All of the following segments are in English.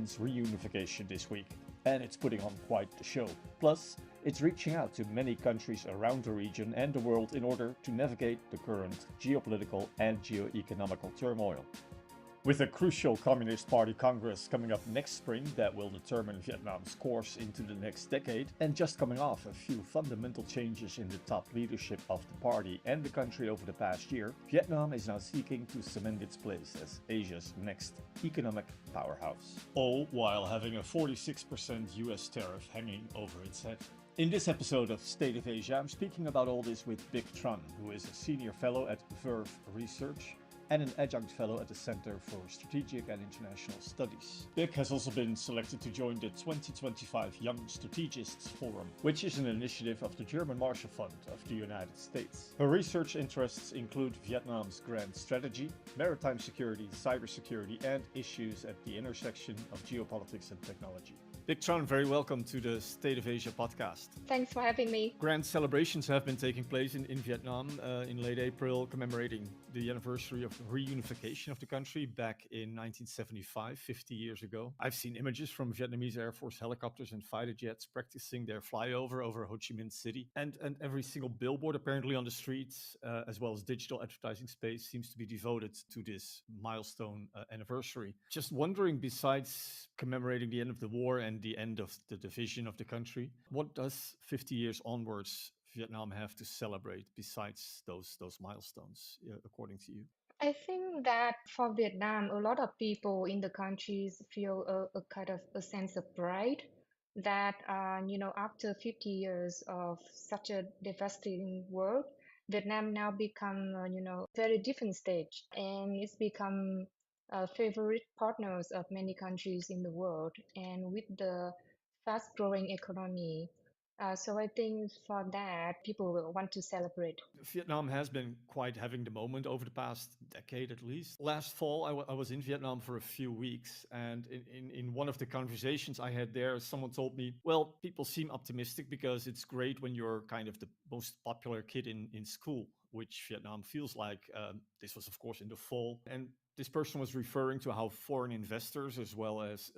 Vietnam's reunification this week, and it's putting on quite the show. Plus, it's reaching out to many countries around the region and the world in order to navigate the current geopolitical and geo-economical turmoil. With a crucial Communist Party Congress coming up next spring that will determine Vietnam's course into the next decade, and just coming off a few fundamental changes in the top leadership of the party and the country over the past year, Vietnam is now seeking to cement its place as Asia's next economic powerhouse. All while having a 46% US tariff hanging over its head. In this episode of State of Asia, I'm speaking about all this with Bich Tran, who is a senior fellow at Verve Research and an adjunct fellow at the Center for Strategic and International Studies. Bich has also been selected to join the 2025 Young Strategists Forum, which is an initiative of the German Marshall Fund of the United States. Her research interests include Vietnam's grand strategy, maritime security, cybersecurity, and issues at the intersection of geopolitics and technology. Bich Tran, very welcome to the State of Asia podcast. Thanks for having me. Grand celebrations have been taking place in Vietnam in late April, commemorating the anniversary of reunification of the country back in 1975, 50 years ago. I've seen images from Vietnamese Air Force helicopters and fighter jets practicing their flyover over Ho Chi Minh City. And every single billboard apparently on the streets, as well as digital advertising space, seems to be devoted to this milestone anniversary. Just wondering, besides commemorating the end of the war and the end of the division of the country, what does 50 years onwards Vietnam have to celebrate besides those milestones, according to you? I think that for Vietnam, a lot of people in the countries feel a kind of a sense of pride that, after 50 years of such a devastating world, Vietnam now become, very different stage, and it's become favorite partners of many countries in the world, and with the fast-growing economy. So I think for that, people will want to celebrate. Vietnam has been quite having the moment over the past decade at least. Last fall, I was in Vietnam for a few weeks, and in one of the conversations I had there, someone told me, well, people seem optimistic because it's great when you're kind of the most popular kid in school, which Vietnam feels like. This was, of course, in the fall. And this person was referring to how foreign investors, as well as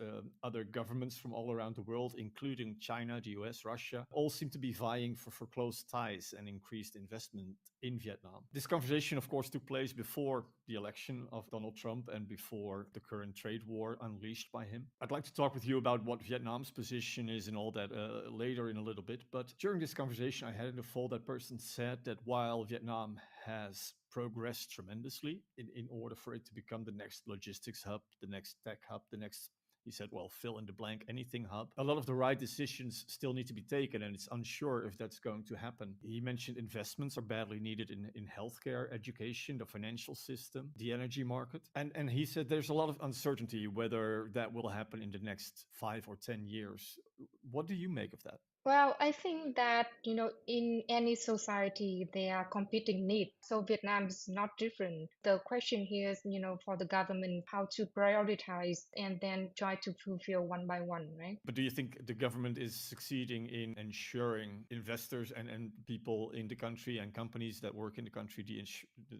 other governments from all around the world, including China, the US, Russia, all seem to be vying for close ties and increased investment in Vietnam. This conversation, of course, took place before the election of Donald Trump and before the current trade war unleashed by him. I'd like to talk with you about what Vietnam's position is and all that later in a little bit. But during this conversation I had in the fall, that person said that while Vietnam has progressed tremendously in order for it to become the next logistics hub, the next tech hub, the next, he said, well, fill in the blank, anything hub. A lot of the right decisions still need to be taken, and it's unsure if that's going to happen. He mentioned investments are badly needed in healthcare, education, the financial system, the energy market. And he said there's a lot of uncertainty whether that will happen in the next 5 or 10 years. What do you make of that? Well, I think that, in any society, there are competing needs. So Vietnam is not different. The question here is, for the government, how to prioritize and then try to fulfill one by one, right? But do you think the government is succeeding in ensuring investors and people in the country and companies that work in the country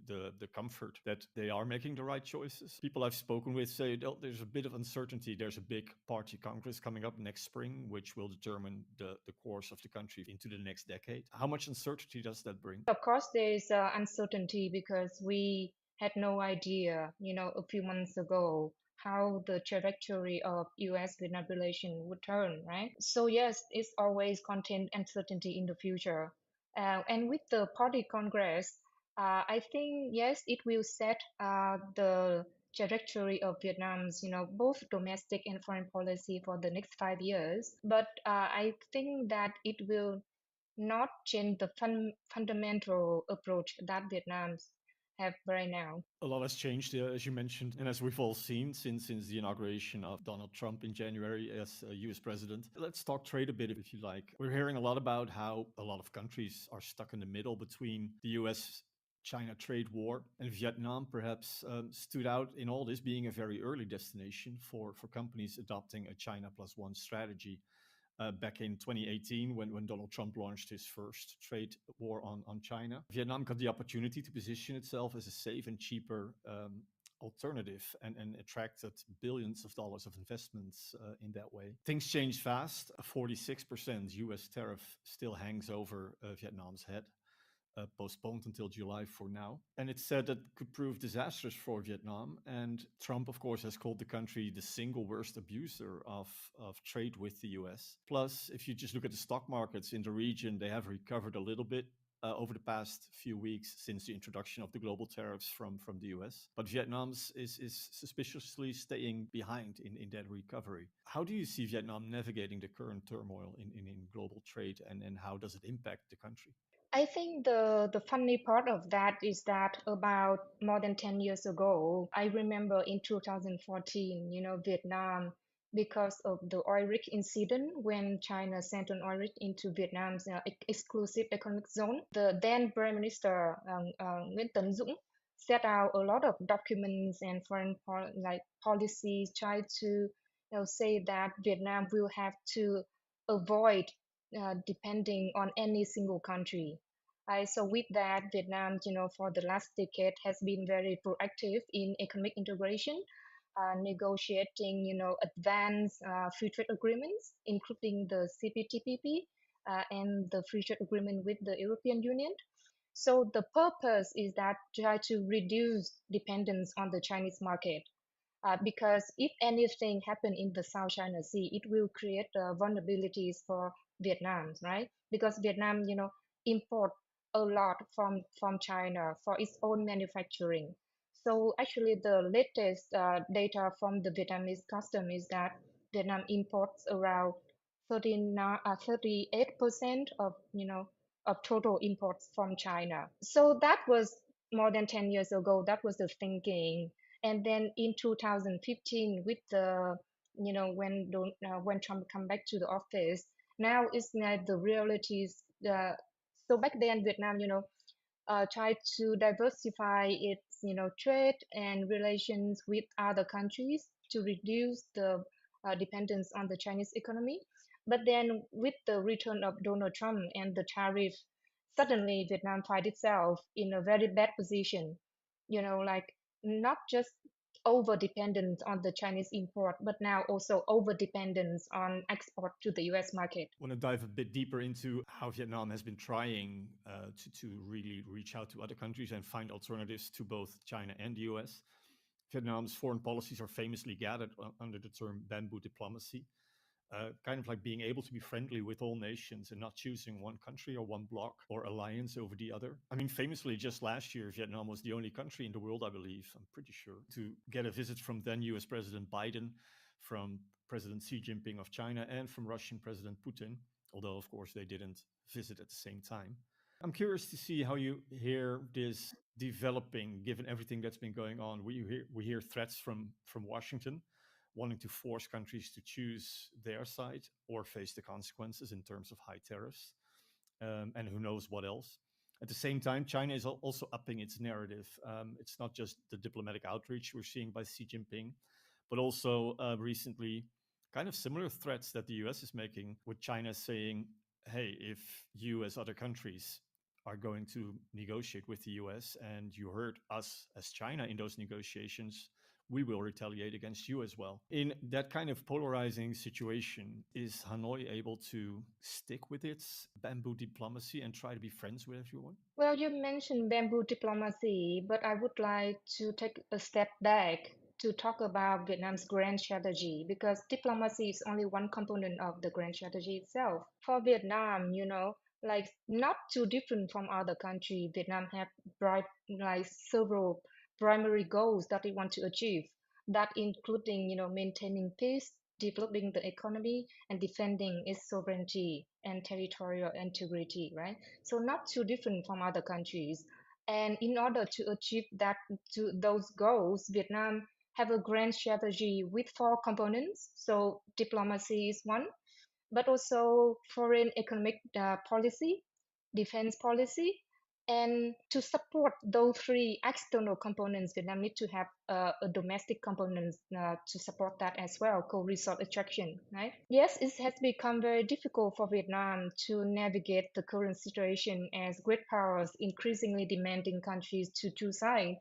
the comfort that they are making the right choices? People I've spoken with say there's a bit of uncertainty. There's a big party congress coming up next spring, which will determine the course of the country into the next decade. How much uncertainty does that bring? Of course, there is uncertainty because we had no idea, a few months ago how the trajectory of US-Vietnam relation would turn, right? So yes, it's always contain uncertainty in the future. And with the party congress, I think, yes, it will set the trajectory of Vietnam's, both domestic and foreign policy for the next 5 years. But I think that it will not change the fundamental approach that Vietnam's have right now. A lot has changed, as you mentioned, and as we've all seen since the inauguration of Donald Trump in January as US president. Let's talk trade a bit, if you like. We're hearing a lot about how a lot of countries are stuck in the middle between the US-China trade war, and Vietnam perhaps stood out in all this, being a very early destination for companies adopting a China plus one strategy. Back in 2018, when Donald Trump launched his first trade war on China, Vietnam got the opportunity to position itself as a safe and cheaper alternative and attracted billions of dollars of investments in that way. Things changed fast. A 46% US tariff still hangs over Vietnam's head, postponed until July for now. And it's said that could prove disastrous for Vietnam. And Trump, of course, has called the country the single worst abuser of trade with the US. Plus, if you just look at the stock markets in the region, they have recovered a little bit over the past few weeks since the introduction of the global tariffs from the US. But Vietnam's is suspiciously staying behind in that recovery. How do you see Vietnam navigating the current turmoil in global trade, and how does it impact the country? I think the funny part of that is that about more than 10 years ago, I remember in 2014, Vietnam, because of the oil rig incident when China sent an oil rig into Vietnam's exclusive economic zone, the then Prime Minister Nguyễn Tấn Dũng set out a lot of documents and foreign policies, tried to say that Vietnam will have to avoid depending on any single country. So with that, Vietnam, for the last decade has been very proactive in economic integration, negotiating, advanced free trade agreements, including the CPTPP and the free trade agreement with the European Union. So the purpose is that try to reduce dependence on the Chinese market. Because if anything happen in the South China Sea, it will create vulnerabilities for Vietnam, right? Because Vietnam, import a lot from China for its own manufacturing. So actually, the latest data from the Vietnamese custom is that Vietnam imports around 38% of total imports from China. So that was more than 10 years ago. That was the thinking. And then in 2015, with the when Trump come back to the office, now it's not the realities. So back then, Vietnam, tried to diversify its trade and relations with other countries to reduce the dependence on the Chinese economy. But then, with the return of Donald Trump and the tariff, suddenly Vietnam find itself in a very bad position. Not just over dependence on the Chinese import, but now also over dependence on export to the US market. I want to dive a bit deeper into how Vietnam has been trying to really reach out to other countries and find alternatives to both China and the US. Vietnam's foreign policies are famously gathered under the term bamboo diplomacy, kind of like being able to be friendly with all nations and not choosing one country or one bloc or alliance over the other. I mean, famously, just last year, Vietnam was the only country in the world, I believe, I'm pretty sure, to get a visit from then US President Biden, from President Xi Jinping of China, and from Russian President Putin, although, of course, they didn't visit at the same time. I'm curious to see how you hear this developing, given everything that's been going on. We hear threats from Washington, wanting to force countries to choose their side or face the consequences in terms of high tariffs, and who knows what else. At the same time, China is also upping its narrative. It's not just the diplomatic outreach we're seeing by Xi Jinping, but also recently kind of similar threats that the US is making, with China saying, hey, if you as other countries are going to negotiate with the US and you hurt us as China in those negotiations, we will retaliate against you as well. In that kind of polarizing situation, is Hanoi able to stick with its bamboo diplomacy and try to be friends with everyone? Well, you mentioned bamboo diplomacy, but I would like to take a step back to talk about Vietnam's grand strategy, because diplomacy is only one component of the grand strategy itself. For Vietnam, not too different from other countries, Vietnam have several primary goals that we want to achieve, that including maintaining peace, developing the economy, and defending its sovereignty and territorial integrity, right? So not too different from other countries. And in order to achieve those goals, Vietnam have a grand strategy with 4 components. So diplomacy is one, but also foreign economic policy, defense policy. And to support those 3 external components, Vietnam need to have a domestic component to support that as well, called resource extraction, right? Yes, it has become very difficult for Vietnam to navigate the current situation as great powers increasingly demanding countries to choose sides.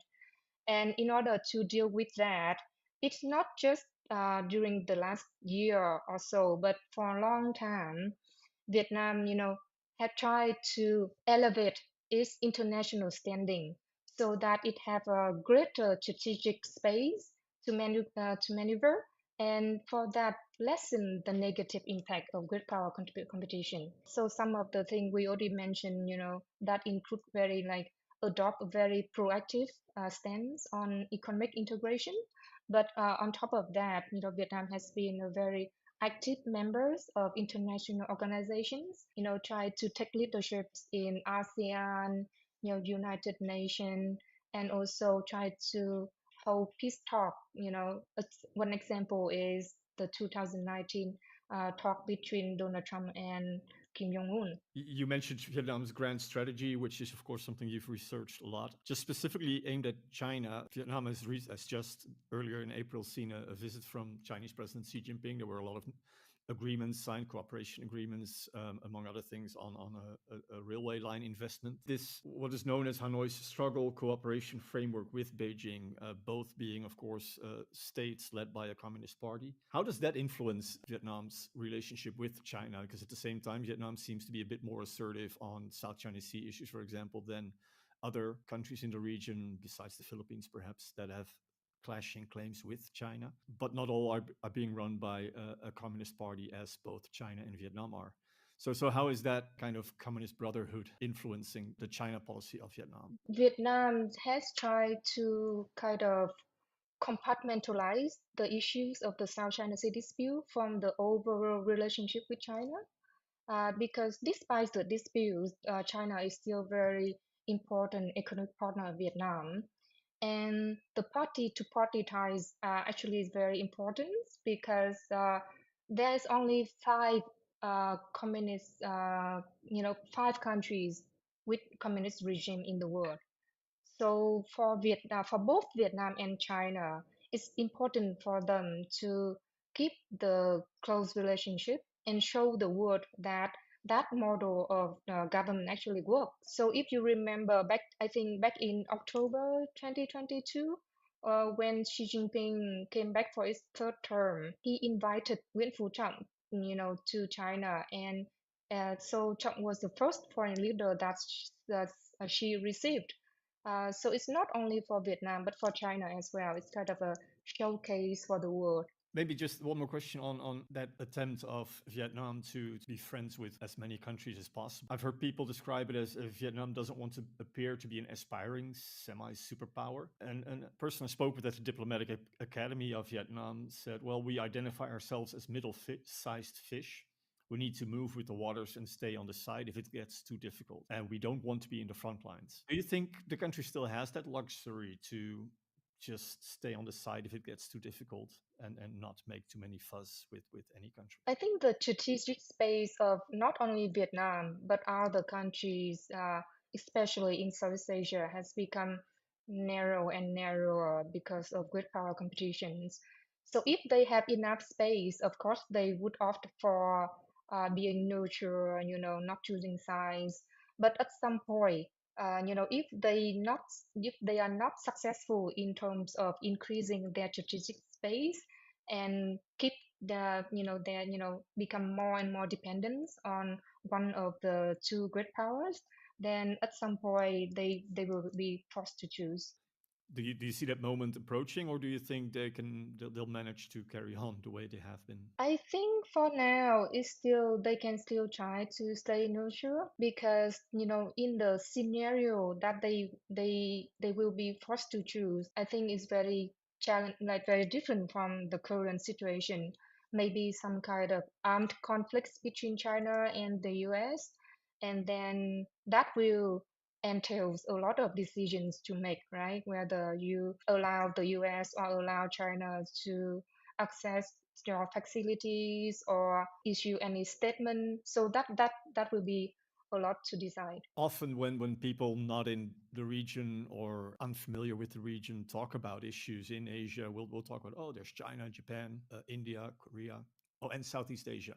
And in order to deal with that, it's not just during the last year or so, but for a long time, Vietnam, had tried to elevate its international standing so that it have a greater strategic space to maneuver, and for that lessen the negative impact of great power competition. So some of the things we already mentioned, that include very like adopt a very proactive stance on economic integration. But on top of that, Vietnam has been a very active members of international organizations, try to take leadership in ASEAN, United Nations, and also try to hold peace talk. One example is the 2019 talk between Donald Trump and Kim Jong-un. You mentioned Vietnam's grand strategy, which is, of course, something you've researched a lot. Just specifically aimed at China, Vietnam has just earlier in April seen a visit from Chinese President Xi Jinping. There were a lot of agreements signed, cooperation agreements, among other things, on a railway line investment. This, what is known as Hanoi's struggle cooperation framework with Beijing, both being, of course, states led by a communist party. How does that influence Vietnam's relationship with China? Because at the same time, Vietnam seems to be a bit more assertive on South China Sea issues, for example, than other countries in the region, besides the Philippines, perhaps, that have clashing claims with China, but not all are being run by a communist party, as both China and Vietnam are. So how is that kind of communist brotherhood influencing the China policy of Vietnam? Vietnam has tried to kind of compartmentalize the issues of the South China Sea dispute from the overall relationship with China. Because despite the disputes, China is still very important economic partner of Vietnam. And the party-to-party ties actually is very important because there's only five communist, five countries with communist regime in the world. So for for both Vietnam and China, it's important for them to keep the close relationship and show the world that that model of government actually works. So if you remember back, I think back in October 2022, when Xi Jinping came back for his third term, he invited Nguyễn Phú Trọng, to China, and so Trọng was the first foreign leader that she received. So it's not only for Vietnam, but for China as well. It's kind of a showcase for the world. Maybe just one more question on that attempt of Vietnam to be friends with as many countries as possible. I've heard people describe it as Vietnam doesn't want to appear to be an aspiring semi-superpower. And a person I spoke with at the Diplomatic Academy of Vietnam said, well, we identify ourselves as middle-sized fish. We need to move with the waters and stay on the side if it gets too difficult. And we don't want to be in the front lines. Do you think the country still has that luxury to just stay on the side if it gets too difficult and not make too many fuss with any country? I think the strategic space of not only Vietnam, but other countries, especially in Southeast Asia, has become narrow and narrower because of great power competitions. So if they have enough space, of course, they would opt for being neutral, not choosing sides. But at some point, if they are not successful in terms of increasing their strategic space and keep become more and more dependent on one of the two great powers, then at some point they will be forced to choose. Do you see that moment approaching, or do you think they'll manage to carry on the way they have been? I think for now they can still try to stay neutral because in the scenario that they will be forced to choose, I think it's very very different from the current situation. Maybe some kind of armed conflicts between China and the US, and then that will entails a lot of decisions to make, right? Whether you allow the US or allow China to access your facilities or issue any statement. So that will be a lot to decide. Often when people not in the region or unfamiliar with the region talk about issues in Asia, we'll talk about, oh, there's China, Japan, India, Korea, oh, and Southeast Asia.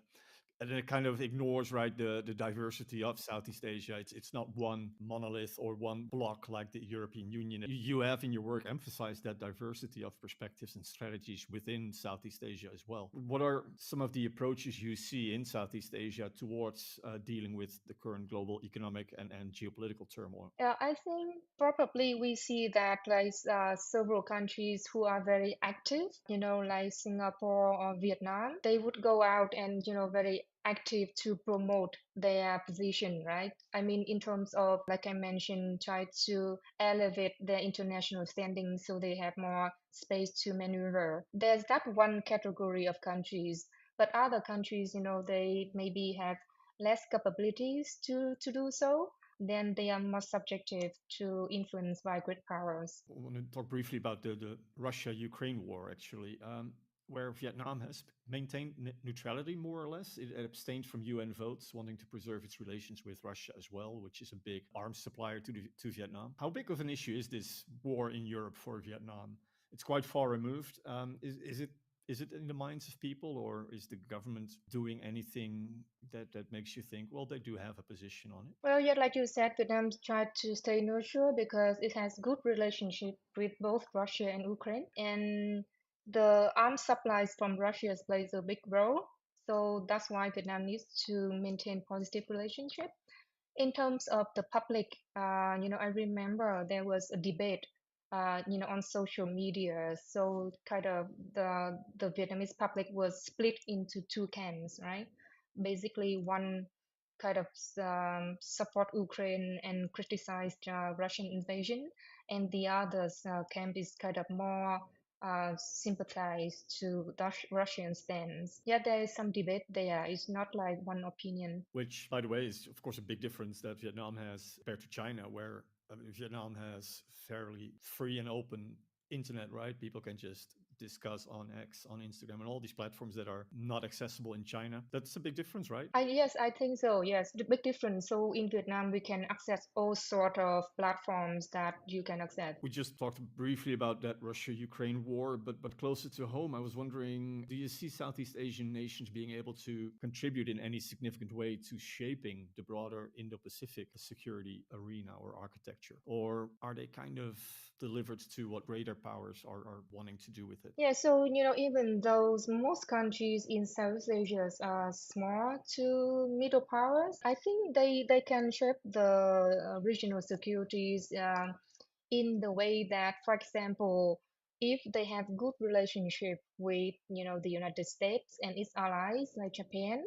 And it kind of ignores, right, the diversity of Southeast Asia. It's not one monolith or one block like the European Union. You have in your work emphasized that diversity of perspectives and strategies within Southeast Asia as well. What are some of the approaches you see in Southeast Asia towards dealing with the current global economic and geopolitical turmoil? Yeah, I think probably we see that like several countries who are very active, like Singapore or Vietnam, they would go out and, very active to promote their position, right? I mean, in terms of, like I mentioned, try to elevate their international standing so they have more space to maneuver. There's that one category of countries, but other countries, they maybe have less capabilities to do so, then they are more subjective to influence by great powers. I want to talk briefly about the Russia-Ukraine war, actually, where Vietnam has maintained neutrality, more or less. It abstained from UN votes, wanting to preserve its relations with Russia as well, which is a big arms supplier to Vietnam. How big of an issue is this war in Europe for Vietnam? It's quite far removed. Is it in the minds of people, or is the government doing anything that makes you think, well, they do have a position on it? Well, yeah, like you said, Vietnam tried to stay neutral because it has good relationship with both Russia and Ukraine, and the arms supplies from Russia plays a big role. So that's why Vietnam needs to maintain positive relationship. In terms of the public, I remember there was a debate, on social media. So kind of the Vietnamese public was split into two camps, right? Basically, one kind of support Ukraine and criticized Russian invasion, and the other's camp is kind of more sympathize to the Russian stance. Yeah, there is some debate there. It's not like one opinion. Which, by the way, is of course a big difference that Vietnam has compared to China, where Vietnam has fairly free and open internet, right? People can just discuss on X, on Instagram, and all these platforms that are not accessible in China. That's a big difference, right? Yes, I think so. Yes, the big difference. So in Vietnam, we can access all sort of platforms that you can access. We just talked briefly about that Russia-Ukraine war, but closer to home, I was wondering, do you see Southeast Asian nations being able to contribute in any significant way to shaping the broader Indo-Pacific security arena or architecture? Or are they kind of delivered to what greater powers are wanting to do with it? Yeah, so even though most countries in South Asia are small to middle powers, I think they can shape the regional securities in the way that, for example, if they have good relationship with the United States and its allies like Japan,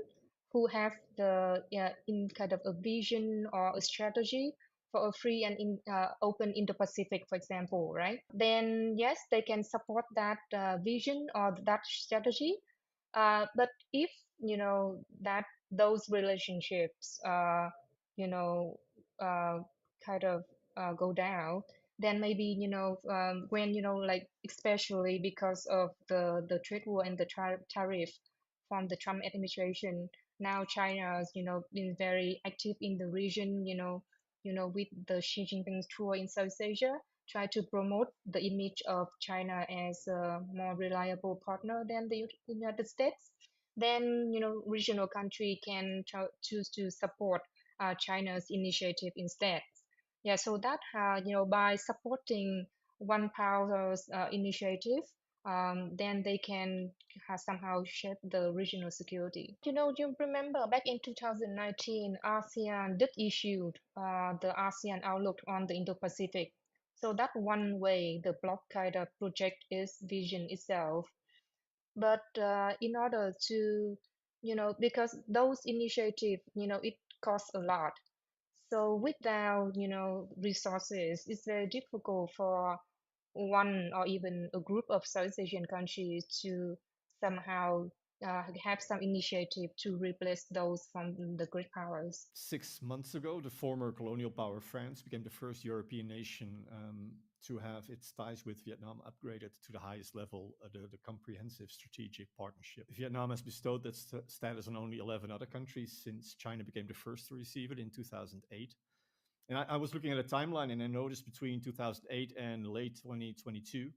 who have the in kind of a vision or a strategy for a free and open Indo-Pacific, for example, right? Then yes, they can support that vision or that strategy. But if that those relationships, you know, kind of go down, then maybe when like especially because of the trade war and the tariff from the Trump administration, now China's been very active in the region, with the Xi Jinping's tour in South Asia, try to promote the image of China as a more reliable partner than the United States. Then regional country can choose to support China's initiative instead. Yeah, so that by supporting one power's initiative, then they can somehow shape the regional security. You remember back in 2019, ASEAN did issue the ASEAN Outlook on the Indo-Pacific. So that one way the bloc kind of project its vision itself. But in order to, because those initiatives, it costs a lot. So without, resources, it's very difficult for one or even a group of South Asian countries to somehow have some initiative to replace those from the great powers. 6 months ago, the former colonial power France became the first European nation to have its ties with Vietnam upgraded to the highest level, the comprehensive strategic partnership. Vietnam has bestowed that status on only 11 other countries since China became the first to receive it in 2008. And I was looking at a timeline, and I noticed between 2008 and late 2022,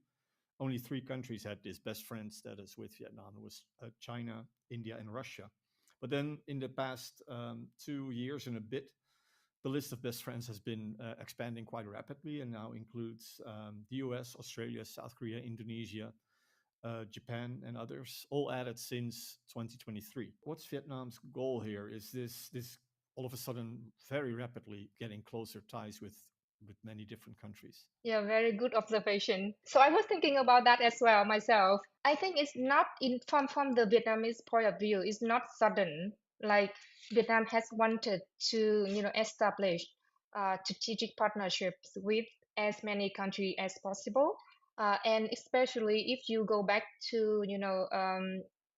only 3 countries had this best friend status with Vietnam. It was China, India, and Russia. But then in the past 2 years and a bit, the list of best friends has been expanding quite rapidly and now includes the US, Australia, South Korea, Indonesia, Japan, and others, all added since 2023. What's Vietnam's goal here? Is this all of a sudden very rapidly getting closer ties with many different countries? Yeah, very good observation. So I was thinking about that as well myself. I think it's not from the Vietnamese point of view, it's not sudden. Like Vietnam has wanted to, establish strategic partnerships with as many countries as possible. And especially if you go back to,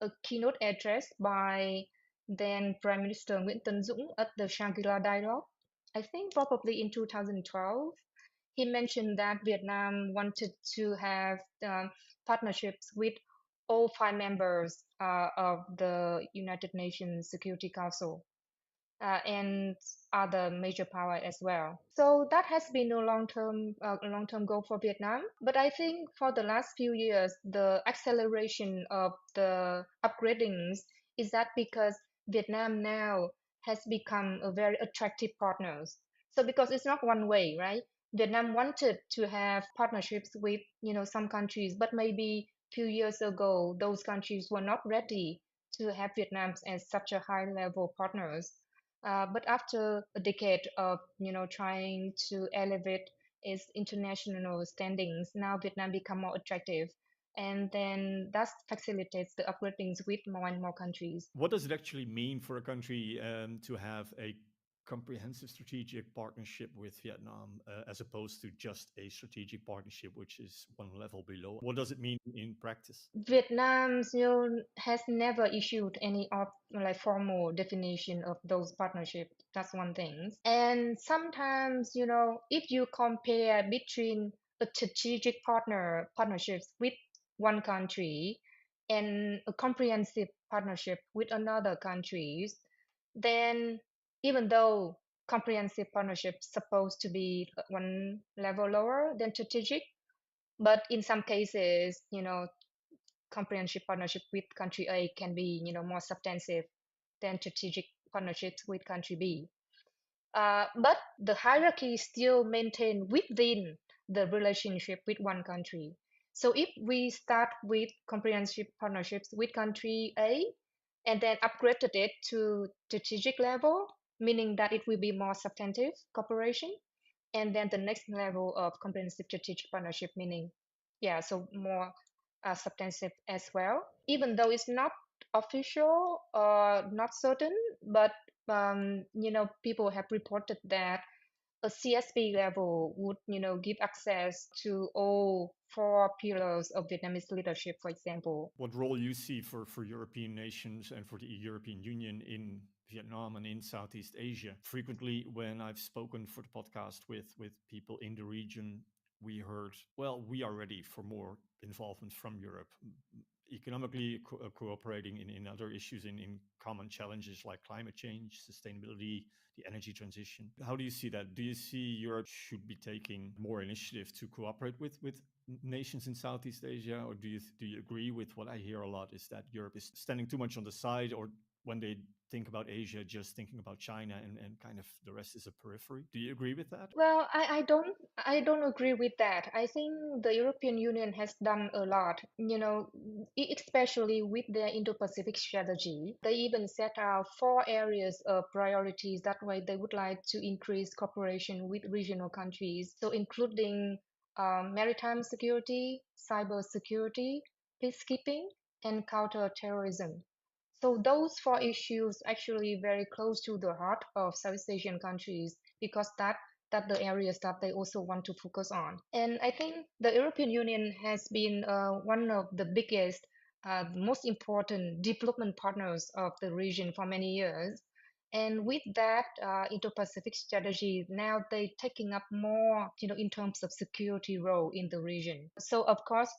a keynote address by then Prime Minister Nguyễn Tấn Dũng at the Shangri-La Dialogue, I think probably in 2012. He mentioned that Vietnam wanted to have partnerships with all 5 members of the United Nations Security Council and other major power as well. So that has been a long-term goal for Vietnam. But I think for the last few years, the acceleration of the upgradings is that because Vietnam now has become a very attractive partner. So because it's not one way, right? Vietnam wanted to have partnerships with, some countries, but maybe few years ago, those countries were not ready to have Vietnam as such a high-level partners. But after a decade of, trying to elevate its international standings, now Vietnam become more attractive. And then that facilitates the upgradings with more and more countries. What does it actually mean for a country to have a comprehensive strategic partnership with Vietnam as opposed to just a strategic partnership, which is one level below? What does it mean in practice? Vietnam, has never issued any formal definition of those partnerships. That's one thing. And sometimes, if you compare between a strategic partnerships with one country and a comprehensive partnership with another countries, then even though comprehensive partnership supposed to be one level lower than strategic, but in some cases, comprehensive partnership with country A can be, more substantive than strategic partnerships with country B. But the hierarchy is still maintained within the relationship with one country. So if we start with comprehensive partnerships with country A and then upgraded it to strategic level, meaning that it will be more substantive cooperation, and then the next level of comprehensive strategic partnership, meaning, so more substantive as well, even though it's not official or not certain, but people have reported that a CSP level would, give access to all 4 pillars of Vietnamese leadership, for example. What role you see for European nations and for the European Union in Vietnam and in Southeast Asia? Frequently, when I've spoken for the podcast with people in the region, we heard, well, we are ready for more involvement from Europe, economically cooperating in other issues, in common challenges like climate change, sustainability, the energy transition. How do you see that? Do you see Europe should be taking more initiative to cooperate with nations in Southeast Asia? Or do you agree with what I hear a lot, is that Europe is standing too much on the side, or when they think about Asia, just thinking about China and kind of the rest is a periphery? Do you agree with that? Well, I don't agree with that. I think the European Union has done a lot, especially with their Indo-Pacific strategy. They even set out 4 areas of priorities that way they would like to increase cooperation with regional countries. So including maritime security, cyber security, peacekeeping, and counterterrorism. So those 4 issues actually very close to the heart of Southeast Asian countries, because that the areas that they also want to focus on. And I think the European Union has been one of the biggest, most important development partners of the region for many years. And with that Indo-Pacific strategy, now they're taking up more, in terms of security role in the region. So of course,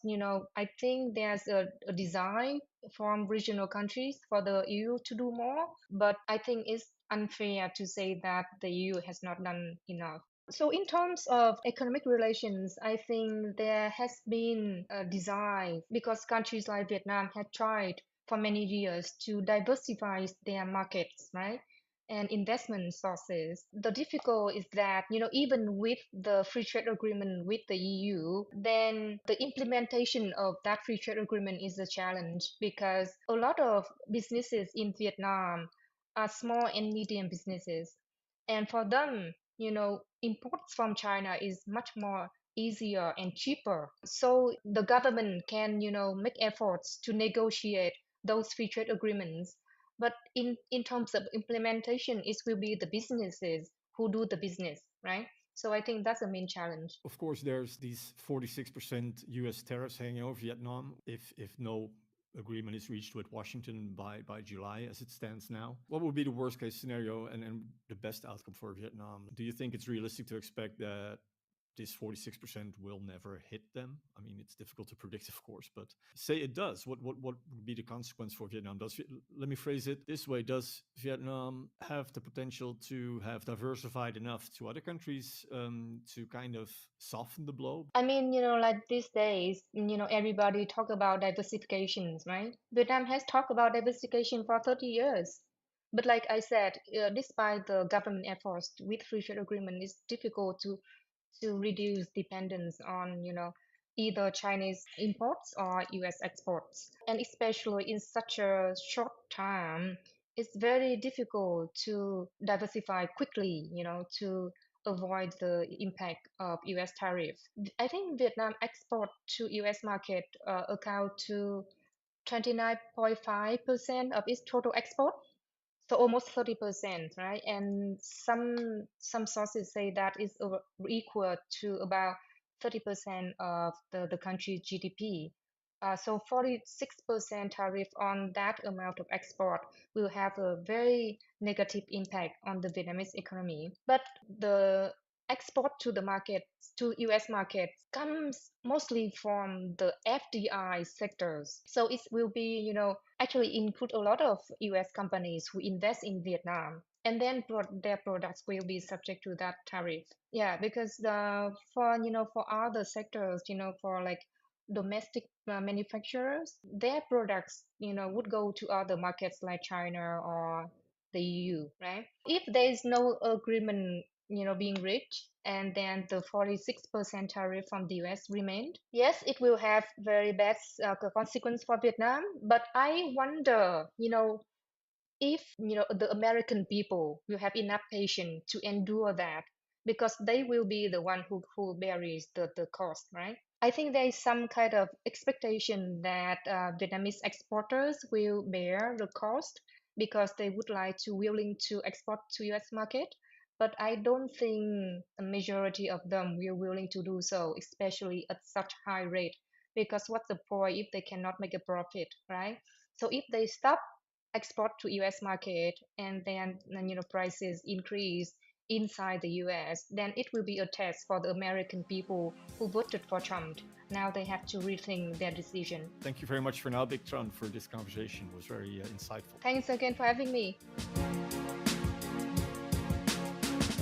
I think there's a design from regional countries for the EU to do more, but I think it's unfair to say that the EU has not done enough. So in terms of economic relations, I think there has been a design, because countries like Vietnam had tried for many years to diversify their markets, right? And investment sources. The difficult is that, even with the free trade agreement with the EU, then the implementation of that free trade agreement is a challenge because a lot of businesses in Vietnam are small and medium businesses. And for them, imports from China is much more easier and cheaper. So the government can, make efforts to negotiate those free trade agreements. But in terms of implementation, it will be the businesses who do the business, right? So I think that's the main challenge. Of course, there's these 46% US tariffs hanging over Vietnam if no agreement is reached with Washington by July as it stands now. What would be the worst case scenario and the best outcome for Vietnam? Do you think it's realistic to expect that this 46% will never hit them? I mean, it's difficult to predict, of course, but say it does. What would be the consequence for Vietnam? Let me phrase it this way. Does Vietnam have the potential to have diversified enough to other countries to kind of soften the blow? I mean, like these days, everybody talk about diversifications, right? Vietnam has talked about diversification for 30 years. But like I said, despite the government efforts with free trade agreement, it's difficult to reduce dependence on, either Chinese imports or US exports. And especially in such a short time, it's very difficult to diversify quickly, to avoid the impact of US tariff. I think Vietnam export to US market account to 29.5% of its total export. So almost 30%, right? And some sources say that is equal to about 30% of the country's GDP. So 46% tariff on that amount of export will have a very negative impact on the Vietnamese economy. But the export to the market, to US markets, comes mostly from the FDI sectors. So it will be, actually include a lot of US companies who invest in Vietnam. And then their products will be subject to that tariff. Yeah, because for other sectors, for like domestic manufacturers, their products, would go to other markets like China or the EU, right? If there is no agreement, being reached, and then the 46% tariff from the US remained, yes, it will have very bad consequence for Vietnam. But I wonder, if the American people will have enough patience to endure that, because they will be the one who bears the cost, right? I think there is some kind of expectation that Vietnamese exporters will bear the cost because they would like to willing to export to US market. But I don't think a majority of them will willing to do so, especially at such high rate. Because what's the point if they cannot make a profit, right? So if they stop export to US market and then prices increase inside the US, then it will be a test for the American people who voted for Trump. Now they have to rethink their decision. Thank you very much for now, Bich Tran, for this conversation. It was very insightful. Thanks again for having me.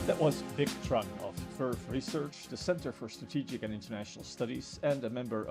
That was Bich Tran of Verve Research, the Center for Strategic and International Studies, and a member of